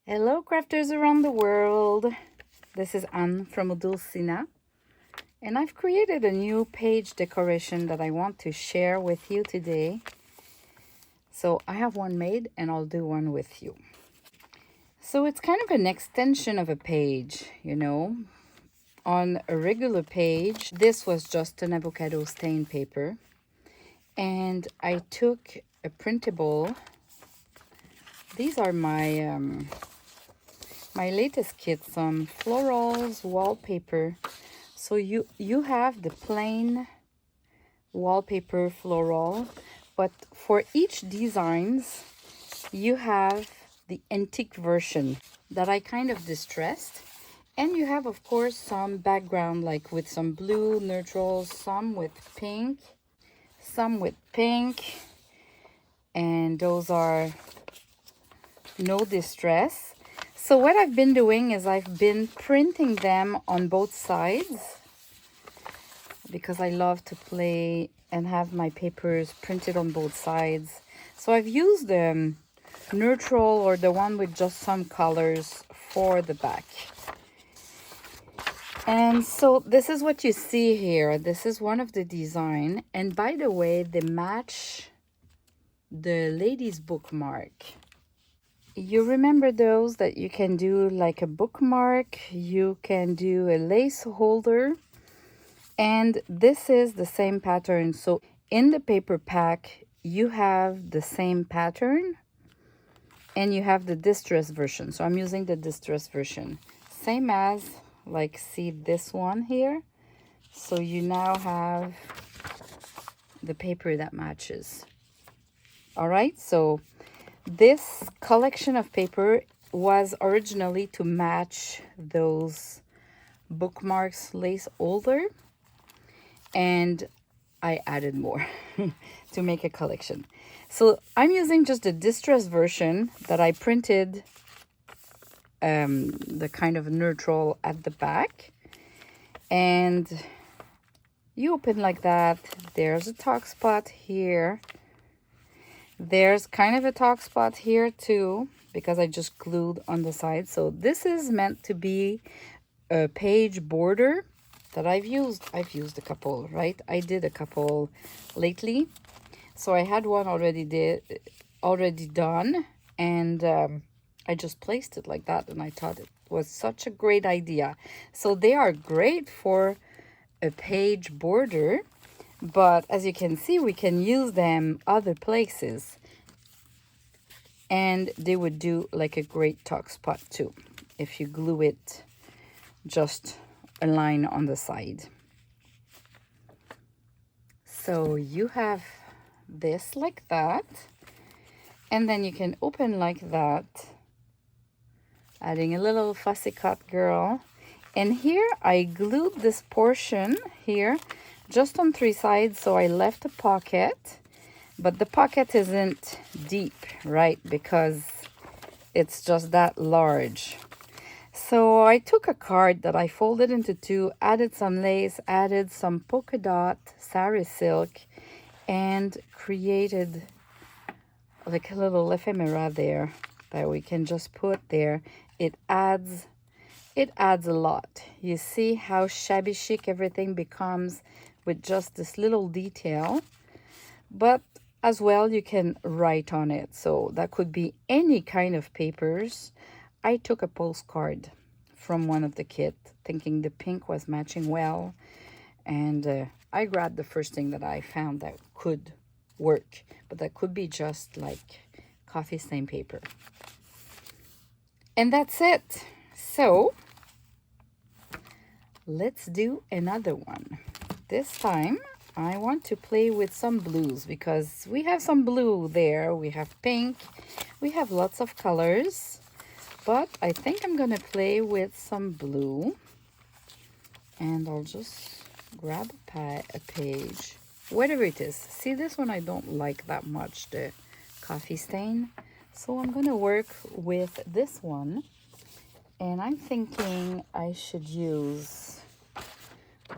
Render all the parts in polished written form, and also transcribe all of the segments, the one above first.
Hello crafters around the world. This is Anne from Odulcina, and I've created a new page decoration that I want to share with you today. So I have one made and I'll do one with you. So it's kind of an extension of a page, On a regular page, this was just an avocado stain paper, and I took a printable. These are my latest kit, some Floral's wallpaper. So you have the plain wallpaper floral, but for each designs you have the antique version that I kind of distressed. And you have, of course, some background, like with some blue neutrals, some with pink, and those are no distress. So what I've been doing is I've been printing them on both sides because I love to play and have my papers printed on both sides. So I've used the neutral or the one with just some colors for the back. And so this is what you see here. This is one of the design. And by the way, they match the ladies' bookmark. You remember those that you can do like a bookmark, you can do a lace holder, and this is the same pattern. So in the paper pack, you have the same pattern and you have the distress version. So I'm using the distress version. Same as, like, see this one here. So you now have the paper that matches. All right, so this collection of paper was originally to match those bookmarks lace holder, and I added more to make a collection. So I'm using just the distress version that I printed, the kind of neutral at the back, and you open like that. There's a talk spot here. There's kind of a talk spot here too, because I just glued on the side. So this is meant to be a page border that I've used. I've used a couple, right? I did a couple lately. So I had one already done, and I just placed it like that, and I thought it was such a great idea. So they are great for a page border. But as you can see, we can use them other places. And they would do like a great talk spot too, if you glue it just a line on the side. So you have this like that. And then you can open like that, adding a little fussy cut girl. And here I glued this portion here just on three sides, so I left a pocket, but the pocket isn't deep, right? Because it's just that large. So I took a card that I folded into two, added some lace, added some polka dot sari silk, and created like a little ephemera there that we can just put there. It adds a lot. You see how shabby chic everything becomes with just this little detail. But as well, you can write on it. So that could be any kind of papers. I took a postcard from one of the kit, thinking the pink was matching well. And I grabbed the first thing that I found that could work. But that could be just like coffee stain paper. And that's it. So let's do another one. This time I want to play with some blues because we have some blue there. We have pink. We have lots of colors. But I think I'm going to play with some blue. And I'll just grab a page, whatever it is. See, this one I don't like that much, the coffee stain. So I'm going to work with this one. And I'm thinking I should use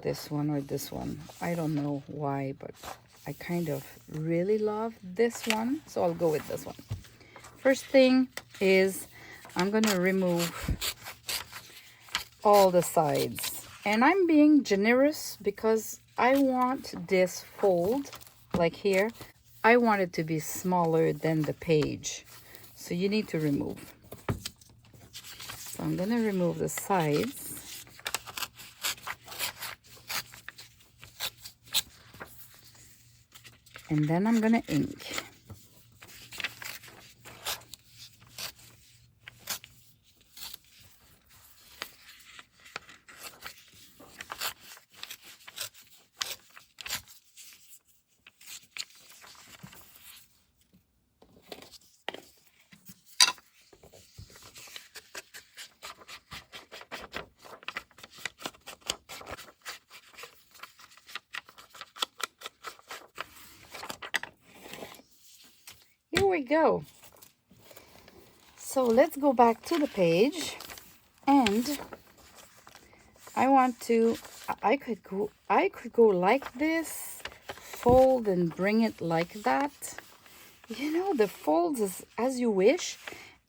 this one or this one. I don't know why, but I kind of really love this one. So I'll go with this one. First thing is I'm going to remove all the sides. And I'm being generous because I want this fold, like here, I want it to be smaller than the page. So you need to remove. So I'm going to remove the sides. And then I'm going to ink. Here we go. So let's go back to the page, and I want to, I could go like this, fold and bring it like that. You know, the folds is as you wish,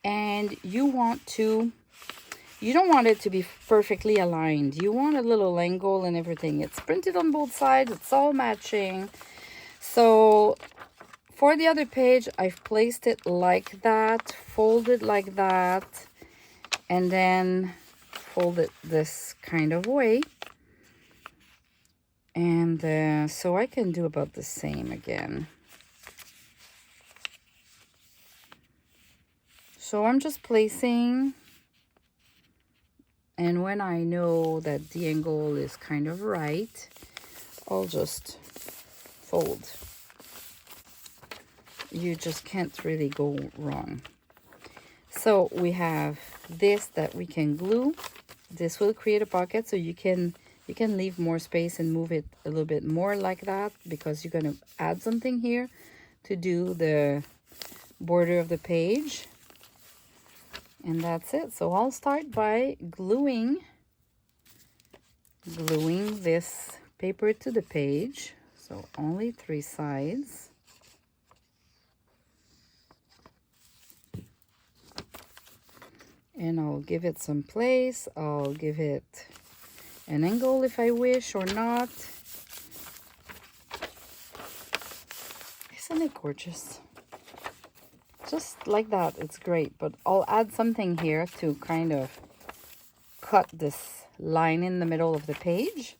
and you don't want it to be perfectly aligned. You want a little angle and everything. It's printed on both sides, it's all matching. So for the other page, I've placed it like that, folded like that, and then fold it this kind of way. And so I can do about the same again. So I'm just placing, and when I know that the angle is kind of right, I'll just fold. You just can't really go wrong. So we have this that we can glue. This will create a pocket, so you can leave more space and move it a little bit more like that, because you're going to add something here to do the border of the page. And that's it. So I'll start by gluing this paper to the page. So only 3 sides. And I'll give it some place. I'll give it an angle if I wish or not. Isn't it gorgeous? Just like that, it's great. But I'll add something here to kind of cut this line in the middle of the page.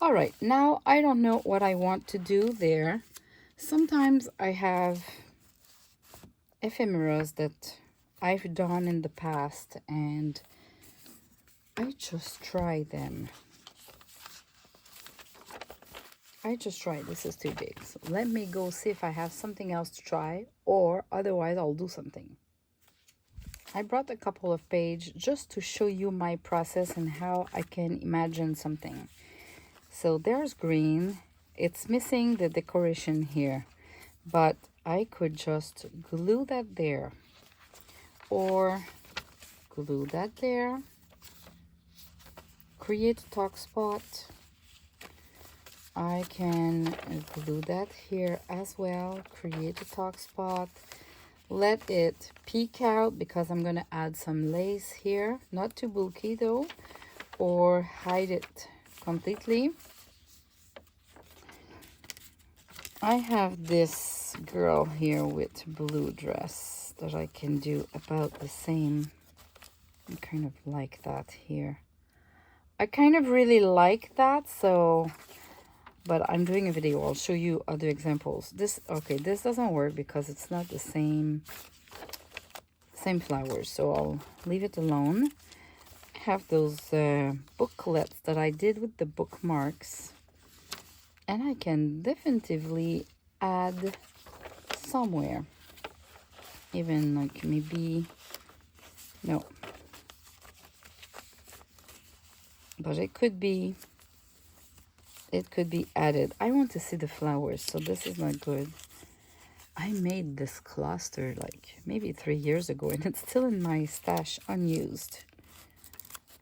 All right, now I don't know what I want to do there. Sometimes I have ephemeras that I've done in the past, and I just try them. This is too big. So let me go see if I have something else to try, or otherwise I'll do something. I brought a couple of pages just to show you my process and how I can imagine something. So there's green. It's missing the decoration here, but I could just glue that there, or glue that there, create a talk spot. I can glue that here as well, create a talk spot, let it peek out because I'm going to add some lace here, not too bulky though, or hide it completely. I have this girl here with blue dress that I can do about the same. I kind of like that here. I kind of really like that, so, but I'm doing a video. I'll show you other examples. This doesn't work because it's not the same flowers, so I'll leave it alone. I have those booklets that I did with the bookmarks, and I can definitively add somewhere, even like maybe, no, but it could be added. I want to see the flowers, so this is not good. I made this cluster like maybe 3 years ago, and it's still in my stash unused.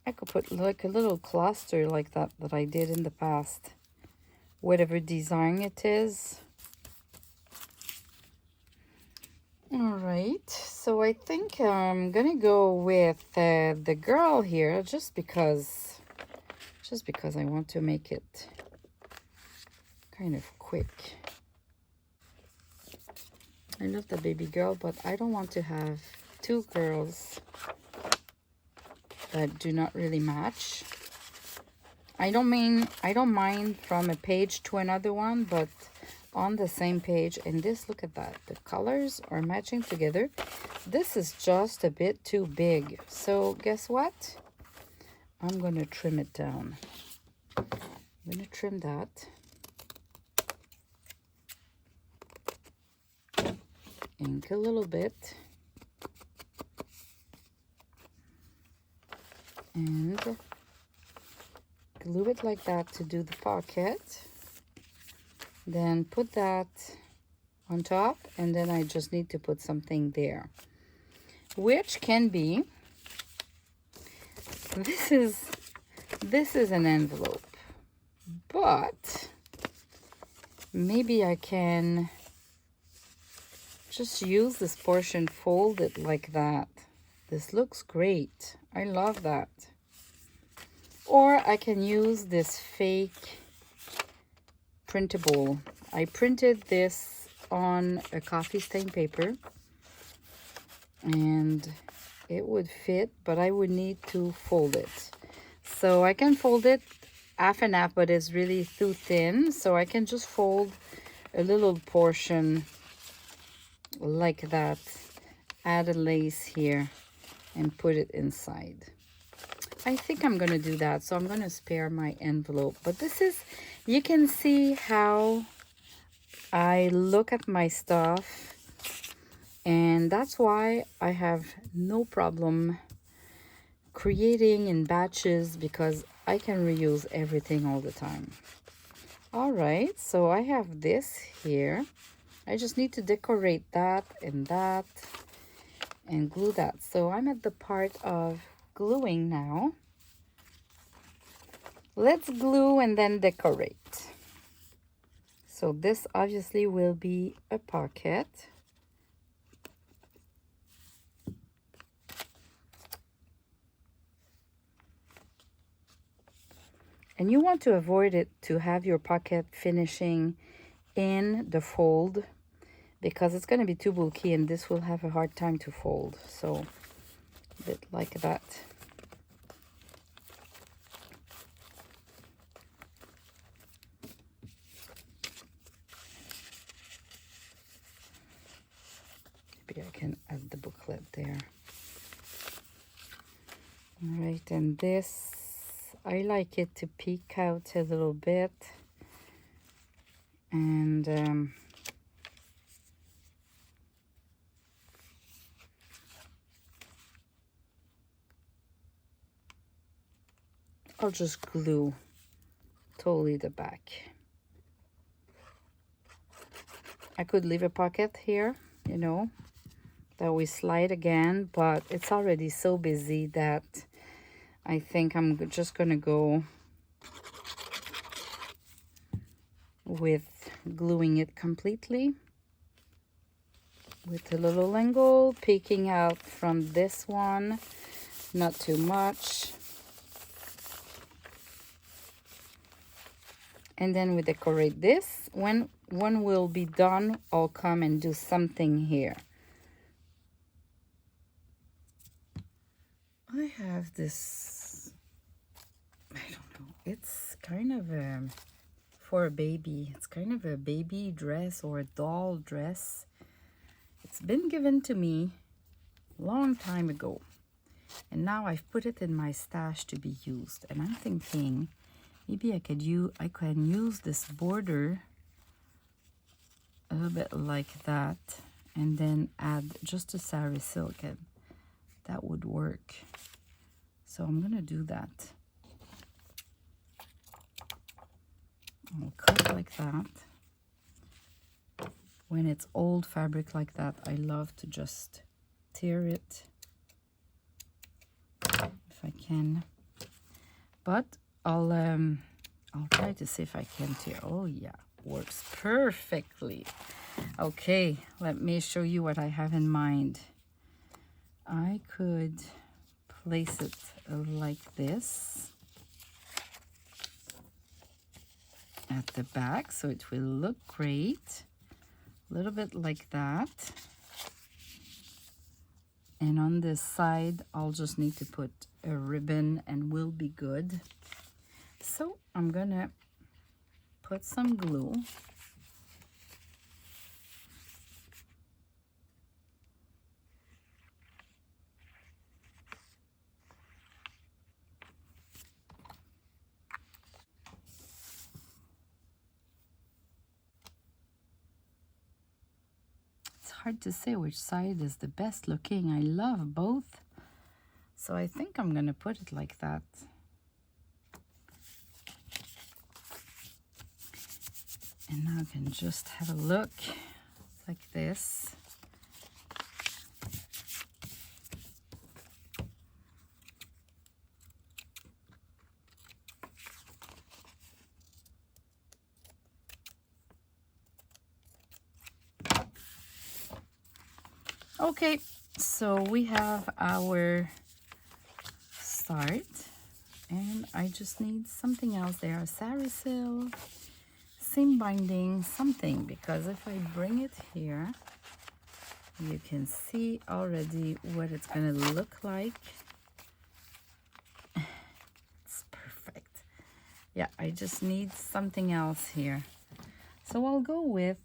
I could put like a little cluster like that I did in the past, whatever design it is. All right, so I think I'm gonna go with the girl here just because I want to make it kind of quick. I love the baby girl, but I don't want to have two girls that do not really match. I don't mind from a page to another one, but on the same page. And this, look at that, the colors are matching together. This is just a bit too big, so guess what, I'm gonna trim it down. I'm gonna trim that. Ink a little bit. And glue it like that to do the pocket. Then put that on top, and then I just need to put something there, which can be, this is an envelope, but maybe I can just use this portion, fold it like that. This looks great. I love that. Or I can use this fake printable. I printed this on a coffee stain paper and it would fit, but I would need to fold it. So I can fold it half and half, but it's really too thin, so I can just fold a little portion like that, add a lace here and put it inside. I think I'm gonna do that, so I'm gonna spare my envelope. But this is, you can see how I look at my stuff, and that's why I have no problem creating in batches, because I can reuse everything all the time. All right, so I have this here. I just need to decorate that and glue that. So I'm at the part of gluing now. Let's glue and then decorate. So this obviously will be a pocket. And you want to avoid it to have your pocket finishing in the fold, because it's going to be too bulky and this will have a hard time to fold. So a bit like that. Maybe I can add the booklet there. All right, and this, I like it to peek out a little bit. And I'll just glue totally the back. I could leave a pocket here, you know, that we slide again, but it's already so busy that I think I'm just gonna go with gluing it completely with a little angle, peeking out from this one, not too much. And then we decorate this. When one will be done, I'll come and do something here. I have this, I don't know, it's kind of a, for a baby, it's kind of a baby dress or a doll dress. It's been given to me a long time ago, and now I've put it in my stash to be used. And I'm thinking maybe I can use this border a little bit like that, and then add just a sari silk, and that would work. So I'm gonna do that. I'll cut like that. When it's old fabric like that, I love to just tear it if I can. But I'll try to see if I can tear. Oh yeah, works perfectly. Okay, let me show you what I have in mind. I could place it like this at the back so it will look great. A little bit like that. And on this side, I'll just need to put a ribbon and we'll be good. So I'm gonna put some glue. It's hard to say which side is the best looking. I love both. So I think I'm gonna put it like that. And now I can just have a look like this. Okay, so we have our start, and I just need something else there, a saricil, seam binding, something, because if I bring it here, you can see already what it's gonna look like. It's perfect. Yeah, I just need something else here. So I'll go with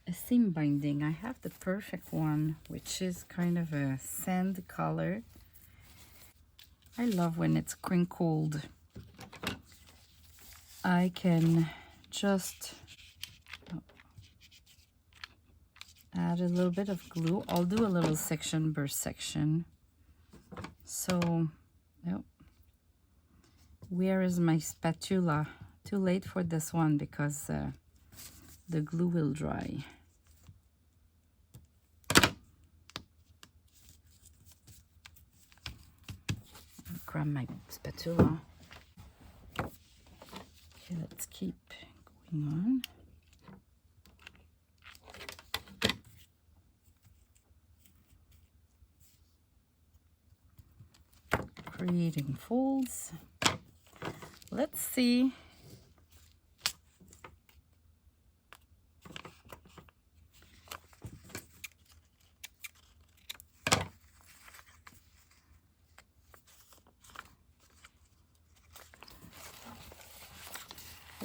a seam binding. I have the perfect one, which is kind of a sand color. I love when it's crinkled. I can just add a little bit of glue. I'll do a little section per section. So, oh, where is my spatula? Too late for this one because the glue will dry. Grab my spatula. Okay, let's keep going on. Creating folds. Let's see.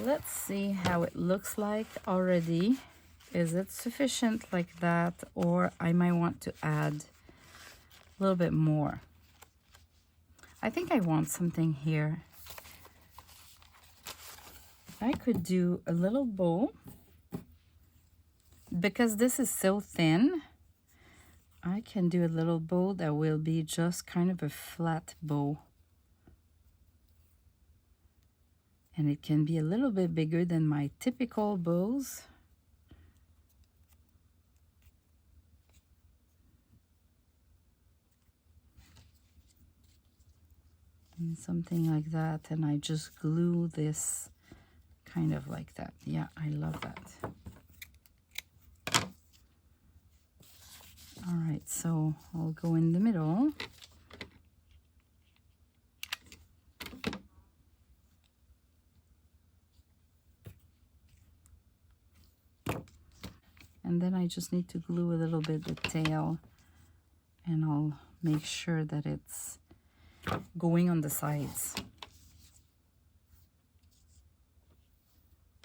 Let's see how it looks like already. Is it sufficient like that, or I might want to add a little bit more? I think I want something here. I could do a little bow. Because this is so thin, I can do a little bow that will be just kind of a flat bow. And it can be a little bit bigger than my typical bows. And something like that, and I just glue this kind of like that. Yeah, I love that. All right, so I'll go in the middle. And then I just need to glue a little bit the tail, and I'll make sure that it's going on the sides.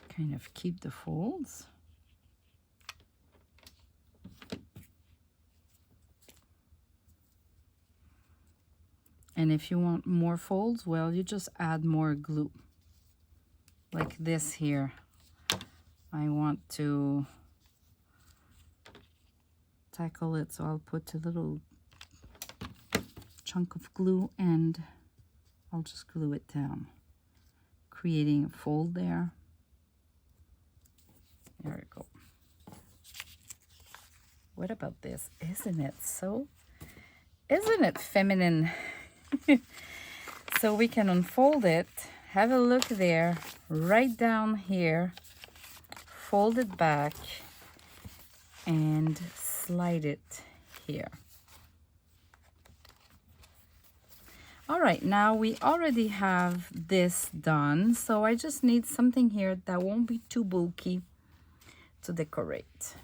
Kind of keep the folds. And if you want more folds, well, you just add more glue. Like this here. I want to tackle it, so I'll put a little chunk of glue and I'll just glue it down, creating a fold there. There we go. What about this? Isn't it feminine? So we can unfold it, have a look there, right down here, fold it back and slide it here. All right, now we already have this done, so I just need something here that won't be too bulky to decorate.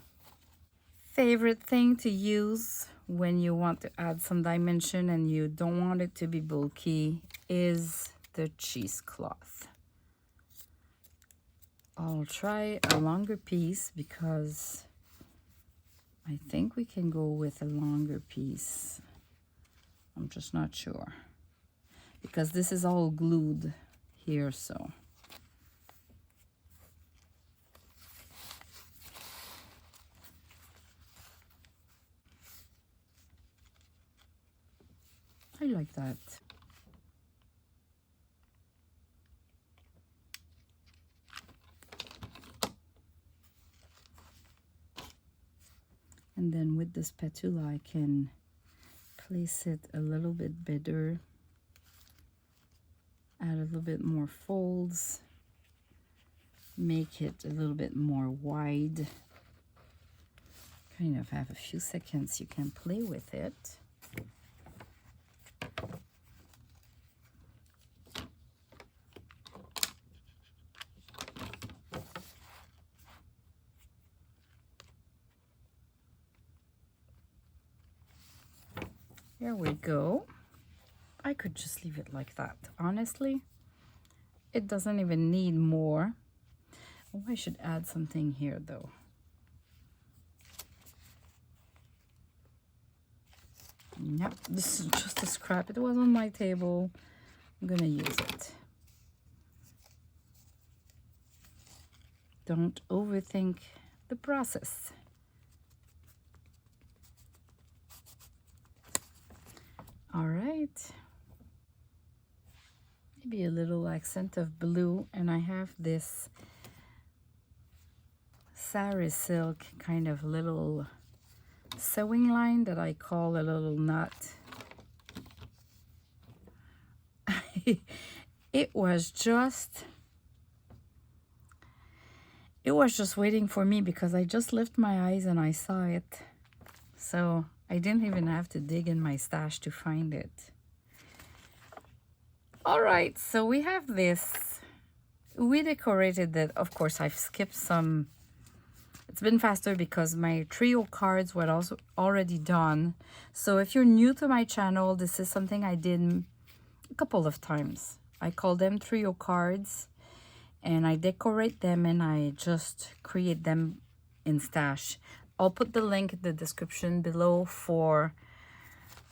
Favorite thing to use when you want to add some dimension and you don't want it to be bulky is the cheesecloth. I'll try a longer piece because I think we can go with a longer piece. I'm just not sure because this is all glued here, so. I like that. And then with the spatula, I can place it a little bit better, add a little bit more folds, make it a little bit more wide. Kind of have a few seconds you can play with it. Here we go. I could just leave it like that. Honestly, it doesn't even need more. Oh, I should add something here though. Yep, this is just a scrap. It was on my table. I'm gonna use it. Don't overthink the process. All right. Maybe a little accent of blue, and I have this sari silk kind of little sewing line that I call a little knot. It was just waiting for me because I just lifted my eyes and I saw it. So I didn't even have to dig in my stash to find it. All right, so we have this. We decorated that. Of course, I've skipped some. It's been faster because my trio cards were also already done. So if you're new to my channel, this is something I did a couple of times. I call them trio cards, and I decorate them and I just create them in stash. I'll put the link in the description below for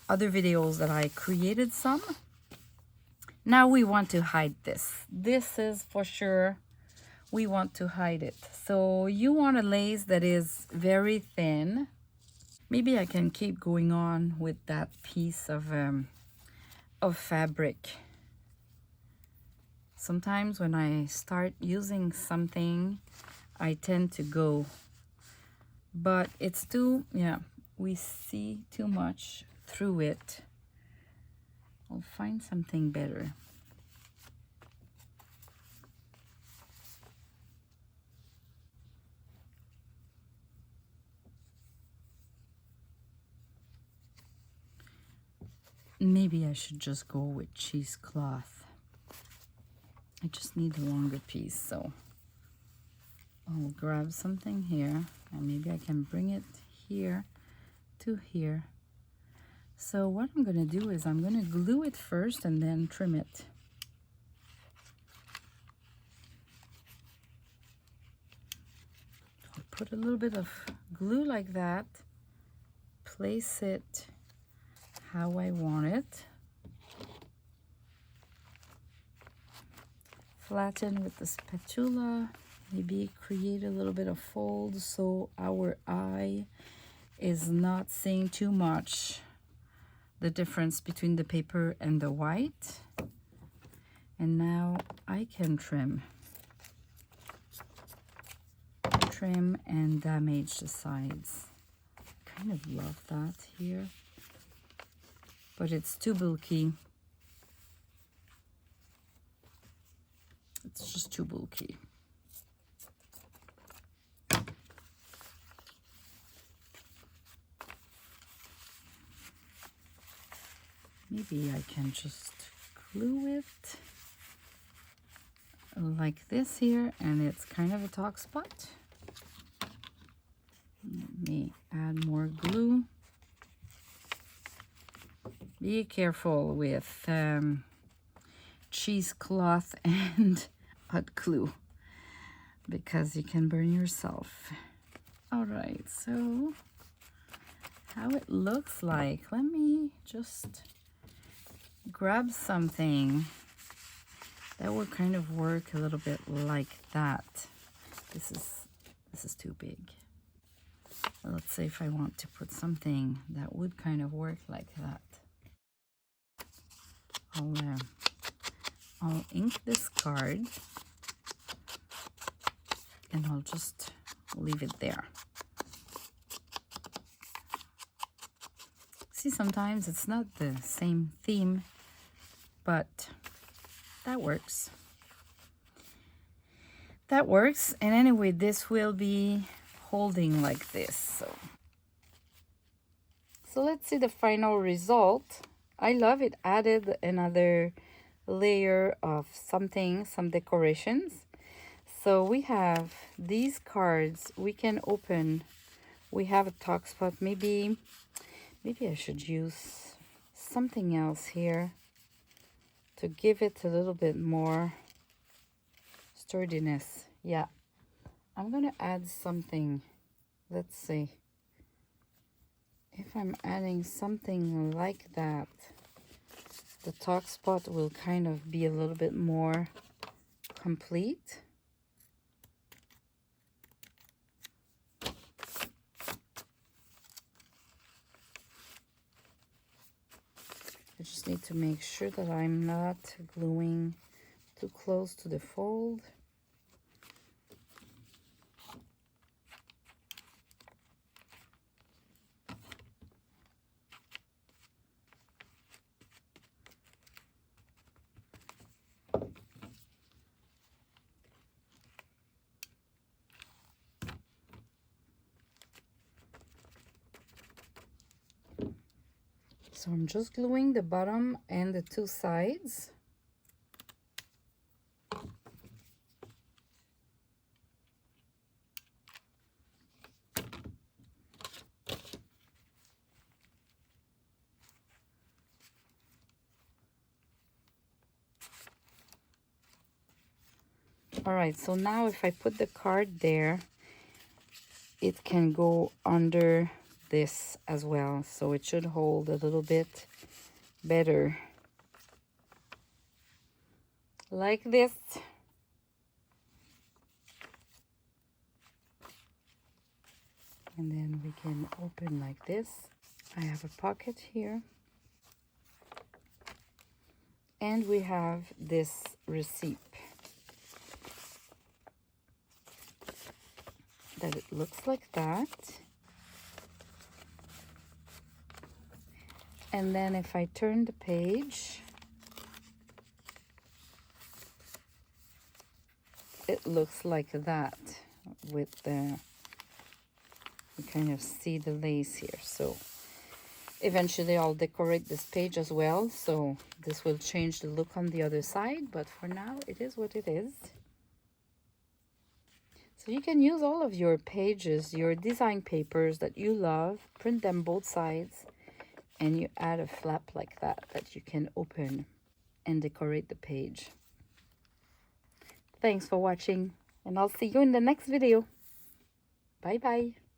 other videos that I created some. Now we want to hide this. This is for sure, we want to hide it. So you want a lace that is very thin. Maybe I can keep going on with that piece of fabric. Sometimes when I start using something, I tend to go. But it's too, yeah, we see too much through it. I'll find something better. Maybe I should just go with cheesecloth. I just need a longer piece, so I'll grab something here and maybe I can bring it here to here. So what I'm gonna do is I'm gonna glue it first and then trim it. I'll put a little bit of glue like that, place it how I want it, flatten with the spatula, maybe create a little bit of fold so our eye is not seeing too much the difference between the paper and the white. And now I can trim and damage the sides. I kind of love that here, but it's too bulky. It's just too bulky. Maybe I can just glue it like this here, and it's kind of a talk spot. Let me add more glue. Be careful with cheesecloth and hot glue because you can burn yourself. All right, so how it looks like. Let me just grab something that would kind of work a little bit like that. This is too big. Let's say if I want to put something that would kind of work like that. I'll ink this card and I'll just leave it there. See, sometimes it's not the same theme, but that works. That works. And anyway, this will be holding like this. So let's see the final result. I love it. Added another layer of something, some decorations. So we have these cards we can open. We have a talk spot. Maybe I should use something else here to give it a little bit more sturdiness. Yeah, I'm gonna add something. Let's see if I'm adding something like that, the talk spot will kind of be a little bit more complete. I just need to make sure that I'm not gluing too close to the fold. So I'm just gluing the bottom and the two sides. All right, so now if I put the card there, it can go under this as well, so it should hold a little bit better like this. And then we can open like this. I have a pocket here, and we have this receipt that it looks like that. And then if I turn the page, it looks like that with the, you kind of see the lace here. So eventually I'll decorate this page as well, so this will change the look on the other side, but for now it is what it is. So you can use all of your pages, your design papers that you love, print them both sides, and you add a flap like that that you can open and decorate the page. Thanks for watching, and I'll see you in the next video. Bye bye.